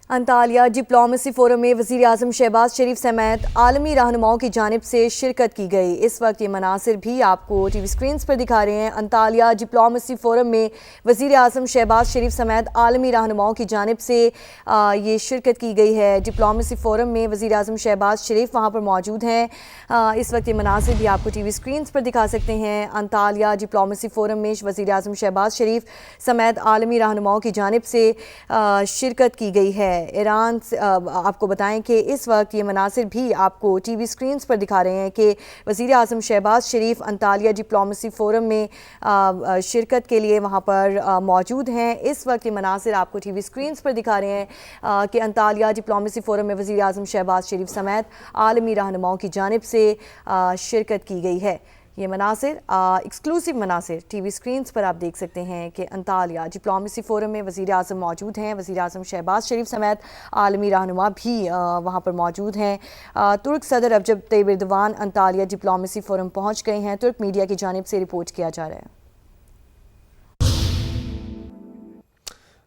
Antalya diplomacy forum में वज़ीर आज़म शहबाज शरीफ समेत आलमी रहनुमाओं की जानिब से शिरकत की गई। इस वक्त ये मनासिर भी आपको टीवी स्क्रीन पर दिखा रहे हैं। अंतालिया डिप्लोमेसी फोरम में वज़ीर आज़म शहबाज शरीफ समेत आलमी रहनुमाओं की जानिब से ये शिरकत की गई है। डिप्लोमेसी फोरम में वज़ीर आज़म शहबाज शरीफ वहाँ पर मौजूद हैं। इस वक्त ये मनासिर भी आपको टीवी स्क्रीन पर दिखा सकते हैं। अंतालिया डिप्लोमेसी फोरम में वज़ीर आज़म शहबाज शरीफ समेत आलमी रहनुमाओं की जानिब से शिरकत की गई है। ईरान आपको बताएं कि इस वक्त ये मनासिर भी आपको टीवी स्क्रीन पर दिखा रहे हैं कि वज़ीर आज़म शहबाज शरीफ अंतालिया डिप्लोमेसी फोरम में शिरकत के लिए वहाँ पर मौजूद हैं। इस वक्त ये मनासिर आपको टीवी स्क्रीन पर दिखा रहे हैं कि अंतालिया डिप्लोमेसी फोरम में वज़ीर आज़म शहबाज शरीफ समेत आलमी रहनुमाओं की जानिब से शिरकत की गई है। ये Manazir exclusive Manazir TV screen पर आप देख सकते हैं कि अंतालिया डिप्लोमेसी फोरम में वज़ीर आज़म मौजूद हैं। वज़ीर आज़म शहबाज शरीफ समेत आलमी रहनुमा भी वहाँ पर मौजूद हैं। तुर्क सदर Recep Tayyip Erdogan Antalya diplomacy forum पहुँच गए हैं। तुर्क मीडिया की जानिब से रिपोर्ट किया जा रहा है।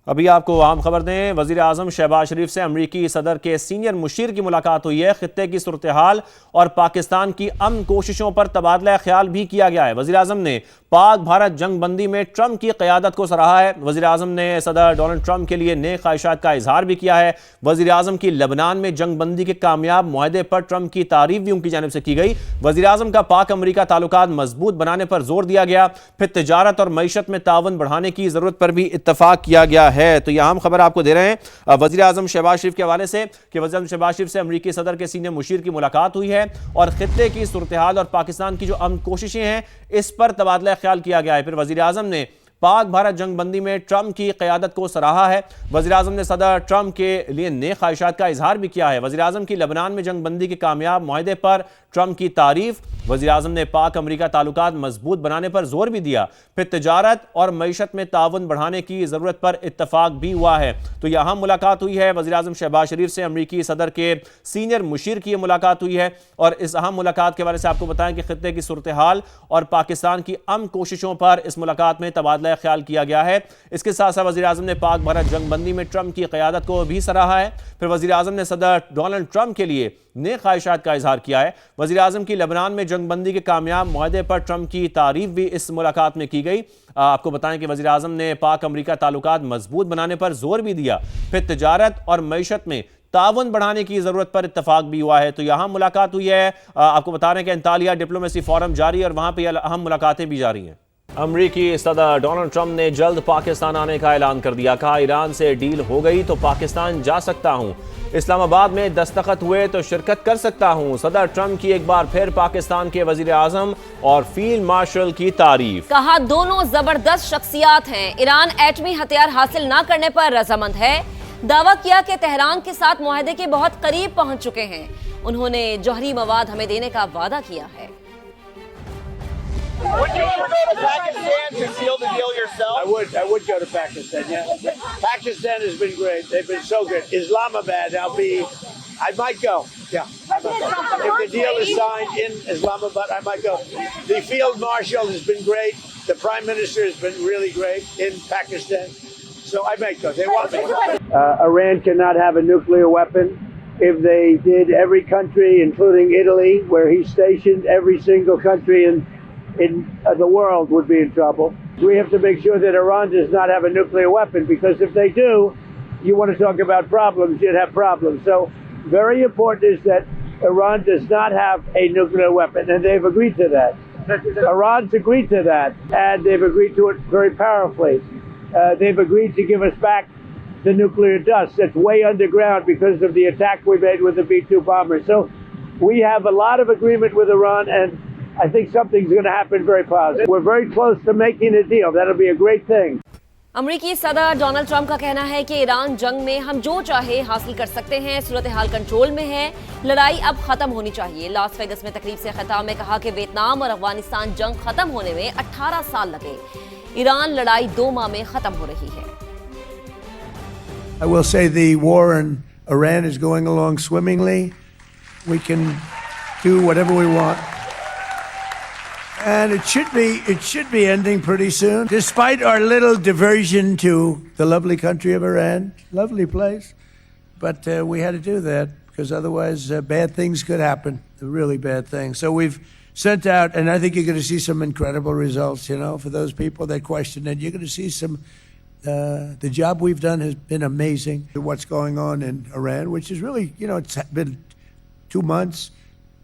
अभी आपको अहम खबर दें, वज़ीर आज़म शहबाज शरीफ से अमरीकी सदर के सीनियर मुशीर की मुलाकात हुई है। खित्ते की सूरत हाल और पाकिस्तान की अमन कोशिशों पर तबादला ख्याल भी किया गया है। वज़ीर आज़म ने पाक भारत जंग बंदी में ट्रंप की क़यादत को सराहा है। वज़ीर आज़म ने सदर डोनाल्ड ट्रंप के लिए नेक ख्वाहिशात का इजहार भी किया है। वज़ीर आज़म की लबनान में जंग बंदी के कामयाब मुआहदे पर ट्रंप की तारीफ भी उनकी जानिब से की गई। वज़ीर आज़म का पाक अमरीका ताल्लुकात मजबूत बनाने पर जोर दिया गया। फिर तिजारत और मईशत में ताउन बढ़ाने की ज़रूरत पर भी इत्तफाक किया गया है। तो यह अहम खबर आपको दे रहे हैं वज़ीर आज़म शहबाज शरीफ के हवाले से कि वज़ीर आज़म शहबाज शरीफ से अमरीकी सदर के सीनियर मुशीर की मुलाकात हुई है और खित्ते की सूरत हाल और पाकिस्तान की जो अमन कोशिशें हैं इस पर तबादला ख्याल किया गया है। फिर वज़ीर आज़म ने पाक भारत जंग बंदी में ट्रंप की क़यादत को सराहा है। वज़ीर आज़म ने सदर ट्रंप के लिए नेक ख्वाहिशात का इजहार भी किया है। वज़ीर आज़म की लबनान में जंग बंदी के कामयाब मुआहदे पर ट्रंप की तारीफ। वज़ीर आज़म ने पाक अमरीका ताल्लुकात मजबूत बनाने पर जोर भी दिया। फिर तिजारत और मईशत में ताउन बढ़ाने की ज़रूरत पर इत्तफाक भी हुआ है। तो यह अहम मुलाकात हुई है। वज़ीर आज़म शहबाज शरीफ से अमरीकी सदर के सीनियर मुशीर की मुलाकात हुई है और इस अहम मुलाकात के बारे से आपको बताएं कि खित्ते की सूरत हाल और पाकिस्तान की अमन कोशिशों पर इस मुलाकात में तबादला ख्याल किया गया है। इसके साथ साथ वज़ीर आज़म ने पाक भारत जंग बंदी में ट्रंप की क़यादत को भी सराहा है। फिर वज़ीर आज़म ने सदर डोनाल्ड ट्रंप के लिए नेक ख्वाहिशात का इजहार किया है। वज़ीर आज़म की लबनान में जंग बंदी के कामयाब मुआहदे पर ट्रंप की तारीफ भी इस मुलाकात में की गई। आपको बताएं कि वज़ीर आज़म ने पाक अमरीका ताल्लुकात मजबूत बनाने पर जोर भी दिया। फिर तिजारत और मईशत में ताउन बढ़ाने की जरूरत पर इत्तफाक भी हुआ है। तो यहाँ मुलाकात हुई है। आपको बता रहे हैं कि अंतालिया डिप्लोमेसी फोरम जारी और वहाँ पर अहम मुलाकातें भी जारी हैं। अमरीकी सदर डोनाल्ड ट्रंप ने जल्द पाकिस्तान आने का ऐलान कर दिया। कहा ईरान से डील हो गई तो पाकिस्तान जा सकता हूं। इस्लामाबाद में दस्तखत हुए तो शिरकत कर सकता हूं। सदर ट्रंप की एक बार फिर पाकिस्तान के वजीर आजम और फील्ड मार्शल की तारीफ। कहा दोनों जबरदस्त शख्सियात हैं। ईरान एटमी हथियार हासिल न करने पर रजामंद है। दावा किया कि तेहरान के साथ मुआहदे के बहुत करीब पहुंच चुके हैं। उन्होंने जौहरी मवाद हमें देने का वादा किया है। Would you ever go to Pakistan to seal the deal yourself? I would go to Pakistan, yeah. Pakistan has been great. They've been so good. Islamabad, I might go. Yeah. If the deal is signed in Islamabad, I might go. The field marshal has been great. The prime minister has been really great in Pakistan. So I might go. They want me. Iran cannot have a nuclear weapon. If they did, every country, including Italy, where he's stationed, every single country in the world would be in trouble. We have to make sure that Iran does not have a nuclear weapon, because if they do, you want to talk about problems, you'd have problems. So very important is that Iran does not have a nuclear weapon, and they've agreed to that. Iran's agreed to that, and they've agreed to it very powerfully. They've agreed to give us back the nuclear dust that's way underground because of the attack we made with the B-2 bomber. So we have a lot of agreement with Iran, and I think something's going to happen very positive. We're very close to making a deal. That'll be a great thing. अमरीकी सदर Donald Trump का कहना है कि Iran जंग में हम जो चाहे हासिल कर सकते हैं। सूरत हाल कंट्रोल में है। लड़ाई अब खत्म होनी चाहिए। लास वेगस में तकरीब से खिताब में कहा कि वियतनाम और अफगानिस्तान जंग खत्म होने में 18 साल लगे। ईरान लड़ाई 2 माह में खत्म हो रही है। I will say the war in Iran is going along swimmingly. We can do whatever we want. And it should be ending pretty soon. Despite our little diversion to the lovely country of Iran, lovely place, but we had to do that because otherwise bad things could happen, really bad things. So we've sent out, and I think you're going to see some incredible results, for those people that question it. You're going to see some, the job we've done has been amazing. What's going on in Iran, which is really, it's been 2 months.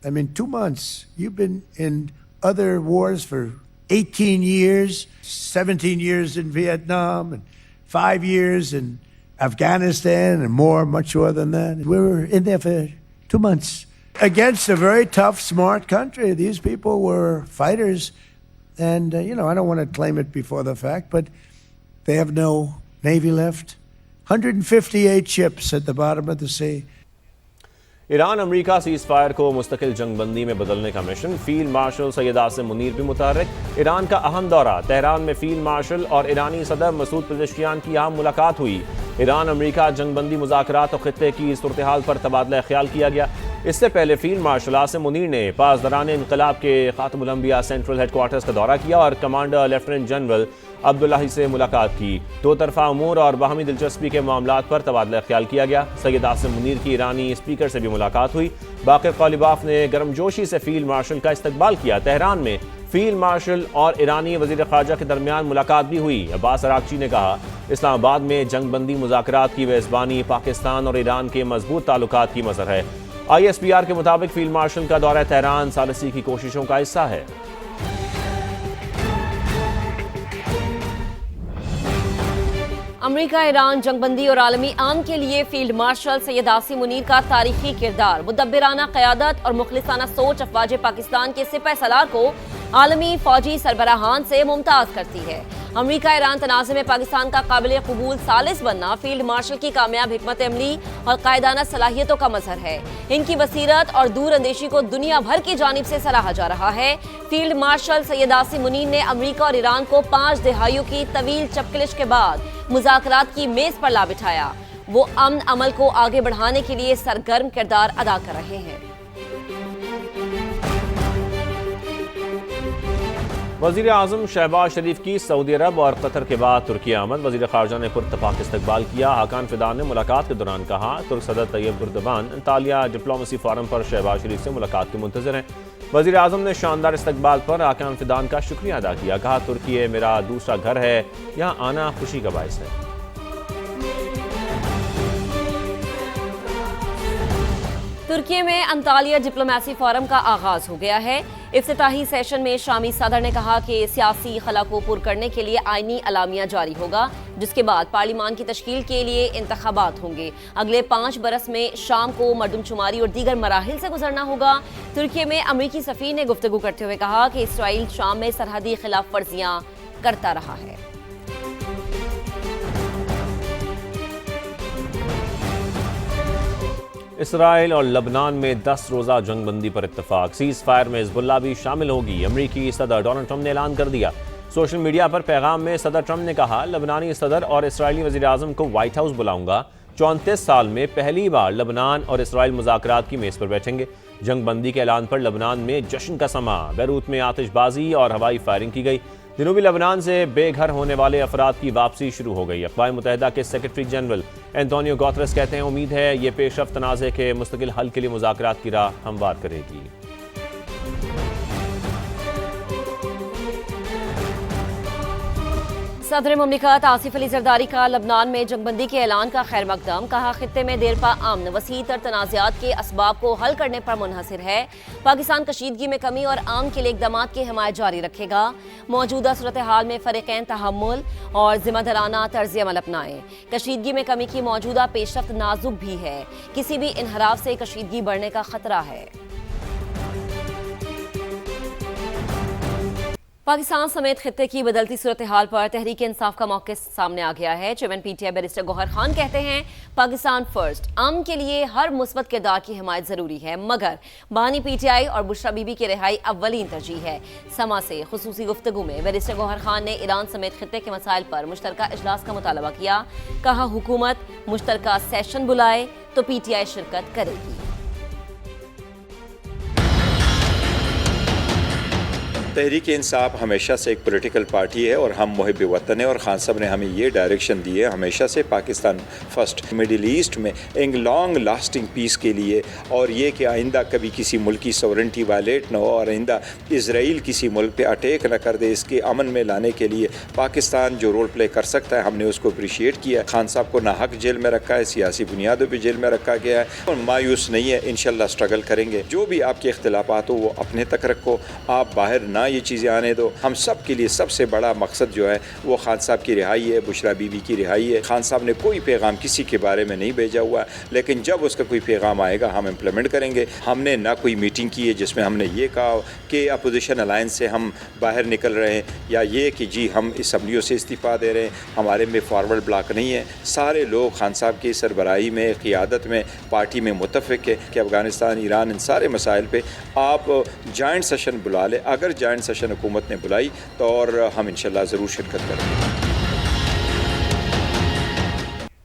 I mean, 2 months. You've been in other wars for 18 years, 17 years in Vietnam, and 5 years in Afghanistan, and much more than that. We were in there for 2 months against a very tough, smart country. These people were fighters, and, I don't want to claim it before the fact, but they have no Navy left. 158 ships at the bottom of the sea. Iran America cease fire को मुस्तकिल जंगबंदी में बदलने का mission. Field marshal Syed Asim Munir भी मुतहर्रिक। Iran का अहम दौरा। Tehran में फील्ड मार्शल और ईरानी सदर मसूद पेज़ेश्कियान की अहम मुलाकात हुई। ईरान अमेरिका जंगबंदी मुज़ाकरात और खित्ते की सूरत हाल पर तबादला ख्याल किया गया। इससे पहले फील्ड मार्शल आसिम मुनीर ने पासदारान इनकलाब के खातमुल अंबिया सेंट्रल हेडक्वार्टर्स का दौरा किया और कमांडर लेफ्टिनेंट जनरल अब्दुल्लाही से मुलाकात की। दो तरफा अमूर और बाहमी दिलचस्पी के मामलात पर तबादला ख्याल किया गया। सैयद आसिम मुनीर की ईरानी स्पीकर से भी मुलाकात हुई। बाक़िर क़ालिबाफ ने गर्मजोशी से फील्ड मार्शल का इस्तकबाल किया। तेहरान में फील्ड मार्शल और ईरानी वज़ीर ख़ारजा के दरमियान मुलाकात भी हुई। अब्बास अरागची ने कहा, इस्लामाबाद में जंगबंदी मुज़ाकरात की मेज़बानी पाकिस्तान और ईरान के मजबूत ताल्लुकात की मज़हर है। ISPR के मुताबिक फील्ड मार्शल का दौरा तेहरान सालिसी की कोशिशों का हिस्सा है। अमेरिका ईरान जंगबंदी और आलमी अमन के लिए फील्ड मार्शल सैयद आसिम मुनीर का तारीखी किरदार, मुदब्बिराना क़यादत और मुखलिसाना सोच अफवाज पाकिस्तान के सिपह सलार को आलमी फौजी सरबराहान से मुमताज़ करती है। अमेरिका ईरान तनाज़े में पाकिस्तान का काबिल कबूल सालिस बनना फील्ड मार्शल की कामयाब हिकमत अमली और कायदाना सलाहियतों का मजहर है। इनकी बसीरत और दूर अंदेशी को दुनिया भर की जानिब से सराहा जा रहा है। फील्ड मार्शल सैयद आसिम मुनीर ने अमेरिका और ईरान को 5 दहाइयों की तवील चपकलिश के बाद मुज़ाकरात की मेज पर ला बिठाया। वो अमन अमल को आगे बढ़ाने के लिए सरगर्म किरदार अदा कर रहे हैं। वज़ीर आज़म शहबाज शरीफ की सऊदी अरब और कतर के बाद तुर्की आमद। वज़ीर ख़ारजा ने पुरतपाक इस्तकबाल किया। हाकान फिदान ने मुलाकात के दौरान कहा, तुर्क सदर Tayyip Erdogan Antalya diplomacy forum पर शहबाज शरीफ से मुलाकात के मुंतज़िर हैं। वज़ीर आज़म ने शानदार इस्तकबाल पर हाकान फिदान का शुक्रिया अदा किया। कहा, तुर्की मेरा दूसरा घर है, यहाँ आना खुशी का बाइस है। तुर्की में अंतालिया डिप्लोमेसी फोरम का आगाज हो गया है। इफ्तिताही सेशन में शामी सदर ने कहा कि सियासी खला को पुर करने के लिए आईनी अलामिया जारी होगा, जिसके बाद पार्लिमान की तश्कील के लिए इंतखाबात होंगे। अगले 5 बरस में शाम को मरदमशुमारी और दीगर मराहिल से गुजरना होगा। तुर्की में अमरीकी सफ़ीर ने गुफ्तगू करते हुए कहा कि इसराइल शाम में सरहदी खिलाफ वर्जियां करता रहा है। इसराइल और लबनान में 10 रोज़ा जंगबंदी पर इत्तफाक। सीज फायर में हिज़्बुल्लाह भी शामिल होगी। अमरीकी सदर डोनाल्ड ट्रंप ने ऐलान कर दिया। सोशल मीडिया पर पैगाम में सदर ट्रंप ने कहा, लबनानी सदर और इसराइली वज़ीर आज़म को व्हाइट हाउस बुलाऊंगा। 34 साल में पहली बार लबनान और इसराइल मुज़ाकरात की मेज़ पर बैठेंगे। जंगबंदी के ऐलान पर लबनान में जश्न का समा। बैरूत में आतिशबाजी और हवाई फायरिंग की गई। जनूबी लबनान से बेघर होने वाले अफराद की वापसी शुरू हो गई। अक़वाम मुत्तहिदा के सेक्रेटरी जनरल एंटोनियो गुतेरेस कहते हैं, उम्मीद है ये पेशरफ्त तनाज़े के मुस्तकिल हल के लिए मुज़ाकरात की राह हमवार करेगी। सदर मुमलिकत आसिफ अली जरदारी का लबनान में जंगबंदी के ऐलान का खैर मकदम। कहा, खित्ते में देरपा अमन वसी तर तनाज़ात के असबाब को हल करने पर मुनहसर है। पाकिस्तान कशीदगी में कमी और आम के लिए इक़दामात की हिमायत जारी रखेगा। मौजूदा सूरत हाल में फ़रीक़ैन तहम्मुल और ज़िम्मेदाराना तर्ज़ अमल अपनाएं। कशीदगी में कमी की मौजूदा पेशरफ्त नाजुक भी है। किसी भी इनहराफ से कशीदगी बढ़ने का खतरा है। पाकिस्तान समेत खित्ते की बदलती सूरत हाल पर तहरीक इंसाफ का मौक़िफ़ सामने आ गया है। Chairman PTI barrister Gohar Khan कहते हैं, पाकिस्तान फर्स्ट, अमन के लिए हर मुस्बत किरदार की हिमायत ज़रूरी है, मगर बानी PTI और बुशरा बीबी की रिहाई अव्वलीन तरजीह है। समा से खुसूसी गुफ्तगू में बैरिस्टर गौहर खान ने ईरान समेत खित्ते के मसाइल पर मुश्तरका इजलास का मुतालबा किया। कहा, हुकूमत मुश्तरका सेशन बुलाए तो PTI शिरकत करेगी। तहरीक इंसाफ हमेशा से एक पॉलिटिकल पार्टी है और हम मुहिब वतन है और खान साहब ने हमें ये डायरेक्शन दी है हमेशा से पाकिस्तान फर्स्ट, मिडिल ईस्ट में एक लॉन्ग लास्टिंग पीस के लिए, और ये कि आइंदा कभी किसी मुल्क की सॉवरेंटी वायलेट न हो और आइंदा इसराइल किसी मुल्क पे अटैक न कर दे, इसके अमन में लाने के लिए पाकिस्तान जो रोल प्ले कर सकता है हमने उसको अप्रिशिएट किया। खान साहब को नाहक जेल में रखा है, सियासी बुनियादों पर जेल में रखा गया है और मायूस नहीं है, इंशाल्लाह स्ट्रगल करेंगे। जो भी आपके इख्तिलाफात हो वो अपने तक रखो, आप बाहर ना ये चीज़ें आने दो। हम सब के लिए सबसे बड़ा मकसद जो है वो खान साहब की रिहाई है, बुशरा बीबी की रिहाई है। खान साहब ने कोई पैगाम किसी के बारे में नहीं भेजा हुआ, लेकिन जब उसका कोई पैगाम आएगा हम इम्प्लीमेंट करेंगे। हमने ना कोई मीटिंग की है जिसमें हमने ये कहा कि अपोजिशन अलायंस से हम बाहर निकल रहे हैं या ये कि जी हम असम्बलियों से इस्तीफ़ा दे रहे हैं, हमारे में फॉरवर्ड ब्लॉक नहीं है। सारे लोग खान साहब की सरबराही में, क़ियादत में, पार्टी में मुतफ़िक़ है कि अफ़गानिस्तान, ईरान, इन सारे मसाइल पे आप जॉइंट सेशन बुला लें। अगर जॉइंट सेशन हुकूमत ने बुलाई तो और हम इंशाल्लाह ज़रूर शिरकत करेंगे।